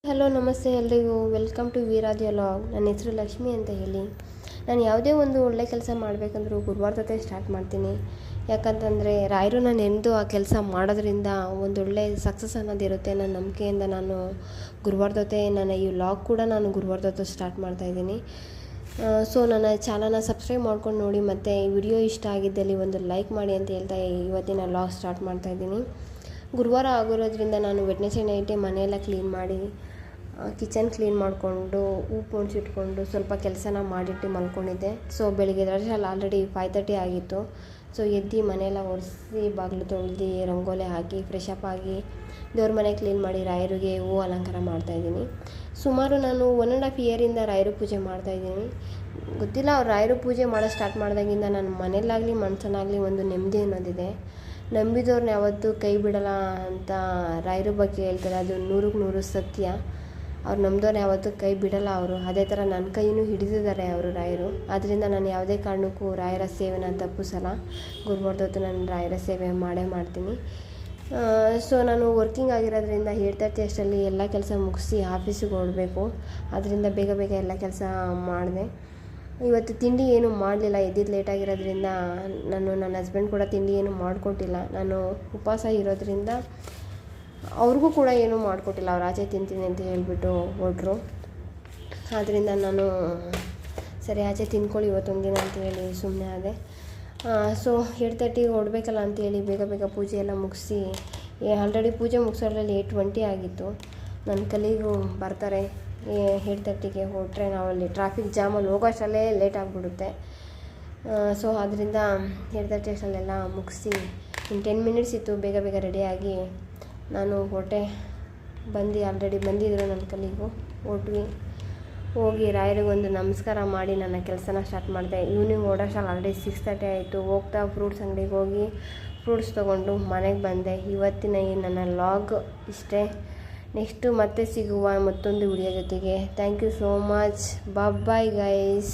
Hello ನಮಸ್ತೆ ಎಲ್ರಿಗೂ welcome to ವೀರಾದಿ vlog. ನನ್ನ ಹೆಸರು ಲಕ್ಷ್ಮಿ ಅಂತ ಹೇಳಿ. ನಾನು ಯಾವುದೇ ಒಂದು ಒಳ್ಳೆ ಕೆಲಸ ಮಾಡಬೇಕಂದ್ರೂ ಗುರುವಾರದೊತ್ತೆ ಸ್ಟಾರ್ಟ್ ಮಾಡ್ತೀನಿ. ಯಾಕಂತಂದರೆ ರಾಯರನ್ನ ನೆನೆದು ಆ ಕೆಲಸ ಮಾಡೋದ್ರಿಂದ ಒಂದೊಳ್ಳೆ ಸಕ್ಸಸ್ ಅನ್ನೋದಿರುತ್ತೆ. ನನ್ನ ನಂಬಿಕೆಯಿಂದ ನಾನು ಗುರುವಾರದೊತ್ತೆ ನನ್ನ ಈ ವ್ಲಾಗ್ ಕೂಡ ನಾನು ಗುರುವಾರದೊತ್ತು ಸ್ಟಾರ್ಟ್ ಮಾಡ್ತಾಯಿದ್ದೀನಿ. ಸೊ ನನ್ನ ಚಾನಲ್ನ ಸಬ್ಸ್ಕ್ರೈಬ್ ಮಾಡ್ಕೊಂಡು ನೋಡಿ, ಮತ್ತು ಈ ವಿಡಿಯೋ ಇಷ್ಟ ಆಗಿದ್ದಲ್ಲಿ ಒಂದು ಲೈಕ್ ಮಾಡಿ ಅಂತ ಹೇಳ್ತಾ ಇವತ್ತಿನ ವ್ಲಾಗ್ ಸ್ಟಾರ್ಟ್ ಮಾಡ್ತಾಯಿದ್ದೀನಿ. ಗುರುವಾರ ಆಗಿರೋದ್ರಿಂದ ನಾನು ವೆಡ್ನೆಸ್ಡೇ ನೈಟೇ ಮನೆಯೆಲ್ಲ ಕ್ಲೀನ್ ಮಾಡಿ, ಕಿಚನ್ ಕ್ಲೀನ್ ಮಾಡಿಕೊಂಡು, ಉಪ್ಪು ಮುಚ್ಚಿಟ್ಕೊಂಡು ಸ್ವಲ್ಪ ಕೆಲಸನ ಮಾಡಿಟ್ಟು ಮಲ್ಕೊಂಡಿದ್ದೆ. ಸೊ ಬೆಳಿಗ್ಗೆ ಎದ್ದರಲ್ಲಿ ಆಲ್ರೆಡಿ 5:30 ಆಗಿತ್ತು. ಸೊ ಎದ್ದು ಮನೆಯೆಲ್ಲ ಒರೆಸಿ, ಬಾಗಿಲು ತೊಳೆದು, ರಂಗೋಲಿ ಹಾಕಿ, ಫ್ರೆಶ್ ಅಪ್ ಆಗಿ, ದೇವ್ರ ಮನೆ ಕ್ಲೀನ್ ಮಾಡಿ, ರಾಯರಿಗೆ ಹೂವು ಅಲಂಕಾರ ಮಾಡ್ತಾಯಿದ್ದೀನಿ. ಸುಮಾರು ನಾನು 1.5 ಇಯರಿಂದ ರಾಯರು ಪೂಜೆ ಮಾಡ್ತಾಯಿದ್ದೀನಿ. ಗೊತ್ತಿಲ್ಲ, ಅವ್ರು ರಾಯರು ಪೂಜೆ ಮಾಡೋ ಸ್ಟಾರ್ಟ್ ಮಾಡಿದಾಗಿಂದ ನನ್ನ ಮನೆಯಲ್ಲಾಗಲಿ ಮನಸ್ಸನ್ನಾಗಲಿ ಒಂದು ನೆಮ್ಮದಿ ಅನ್ನೋದಿದೆ. ನಂಬಿದವ್ರನ್ನ ಯಾವತ್ತೂ ಕೈ ಬಿಡಲ್ಲ ಅಂತ ರಾಯರ ಬಗ್ಗೆ ಹೇಳ್ತಾರೆ. ಅದು 100% ಸತ್ಯ. ಅವ್ರು ನಂಬಿದವ್ರನ್ನ ಯಾವತ್ತೂ ಕೈ ಬಿಡಲ್ಲ ಅವರು. ಅದೇ ಥರ ನನ್ನ ಕೈಯೂ ಹಿಡಿದಿದ್ದಾರೆ ಅವರು ರಾಯರು. ಆದ್ದರಿಂದ ನಾನು ಯಾವುದೇ ಕಾರಣಕ್ಕೂ ರಾಯರ ಸೇವೆನ ತಪ್ಪಿಸಲ್ಲ. ಗುರುವಾರದೊತ್ತು ನಾನು ರಾಯರ ಸೇವೆ ಮಾಡೇ ಮಾಡ್ತೀನಿ. ಸೊ ನಾನು ವರ್ಕಿಂಗ್ ಆಗಿರೋದ್ರಿಂದ 8:30 ಅಷ್ಟರಲ್ಲಿ ಎಲ್ಲ ಕೆಲಸ ಮುಗಿಸಿ ಆಫೀಸಿಗೆ ಹೊರಡಬೇಕು. ಅದರಿಂದ ಬೇಗ ಬೇಗ ಎಲ್ಲ ಕೆಲಸ ಮಾಡಿದೆ. ಇವತ್ತು ತಿಂಡಿ ಏನೂ ಮಾಡಲಿಲ್ಲ, ಎದ್ದಿದ್ದು ಲೇಟಾಗಿರೋದ್ರಿಂದ ನನ್ನ ಹಸ್ಬೆಂಡ್ ಕೂಡ ತಿಂಡಿ ಏನೂ ಮಾಡಿಕೊಟ್ಟಿಲ್ಲ. ನಾನು ಉಪವಾಸ ಇರೋದ್ರಿಂದ ಅವ್ರಿಗೂ ಕೂಡ ಏನೂ ಮಾಡಿಕೊಟ್ಟಿಲ್ಲ. ಅವ್ರು ಆಚೆ ತಿಂತೀನಿ ಅಂತ ಹೇಳಿಬಿಟ್ಟು ಹೊರಟ್ರು. ಆದ್ದರಿಂದ ನಾನು ಸರಿ ಆಚೆ ತಿಂದ್ಕೊಳ್ಳಿ ಇವತ್ತೊಂದು ದಿನ ಅಂತೇಳಿ ಸುಮ್ಮನೆ ಆದೆ. ಸೊ 8:30 ಹೊರಡ್ಬೇಕಲ್ಲ ಅಂತೇಳಿ ಬೇಗ ಬೇಗ ಪೂಜೆ ಎಲ್ಲ ಮುಗಿಸಿ, ಆಲ್ರೆಡಿ ಪೂಜೆ ಮುಗಿಸೋದ್ರಲ್ಲಿ 8:20 ಆಗಿತ್ತು. ನನ್ನ ಕಲೀಗು ಬರ್ತಾರೆ. 8:30ಗೆ ಹೊರಟ್ರೆ ನಾವಲ್ಲಿ ಟ್ರಾಫಿಕ್ ಜಾಮಲ್ಲಿ ಹೋಗೋಷ್ಟರಲ್ಲೇ ಲೇಟ್ ಆಗಿಬಿಡುತ್ತೆ. ಸೊ ಅದರಿಂದ 8:30 ಅಷ್ಟರಲ್ಲೆಲ್ಲ ಮುಗಿಸಿ, ಇನ್ನು 10 ಮಿನಿಟ್ಸ್ ಇತ್ತು, ಬೇಗ ಬೇಗ ರೆಡಿಯಾಗಿ ನಾನು ಹೊರಟೆ. ಆಲ್ರೆಡಿ ಬಂದಿದ್ದರು ನನ್ನ ಕಲೀಗು. ಹೊರಟ್ವಿ. ಹೋಗಿ ರಾಯರಿಗೊಂದು ನಮಸ್ಕಾರ ಮಾಡಿ ನನ್ನ ಕೆಲಸನ ಸ್ಟಾರ್ಟ್ ಮಾಡಿದೆ. ಈವ್ನಿಂಗ್ ಓಡೋಷ್ಟರಲ್ಲಿ ಆಲ್ರೆಡಿ 6:30 ಆಯಿತು. ಹೋಗ್ತಾ ಫ್ರೂಟ್ಸ್ ಅಂಗಡಿಗೆ ಹೋಗಿ ಫ್ರೂಟ್ಸ್ ತೊಗೊಂಡು ಮನೆಗೆ ಬಂದೆ. ಇವತ್ತಿನ ಈ ನನ್ನ ವ್ಲಾಗ್ ಇಷ್ಟೇ. ನೆಕ್ಸ್ಟು ಮತ್ತೆ ಸಿಗುವ ಮತ್ತೊಂದು ವಿಡಿಯೋ ಜೊತೆಗೆ. Thank you so much. Bye guys.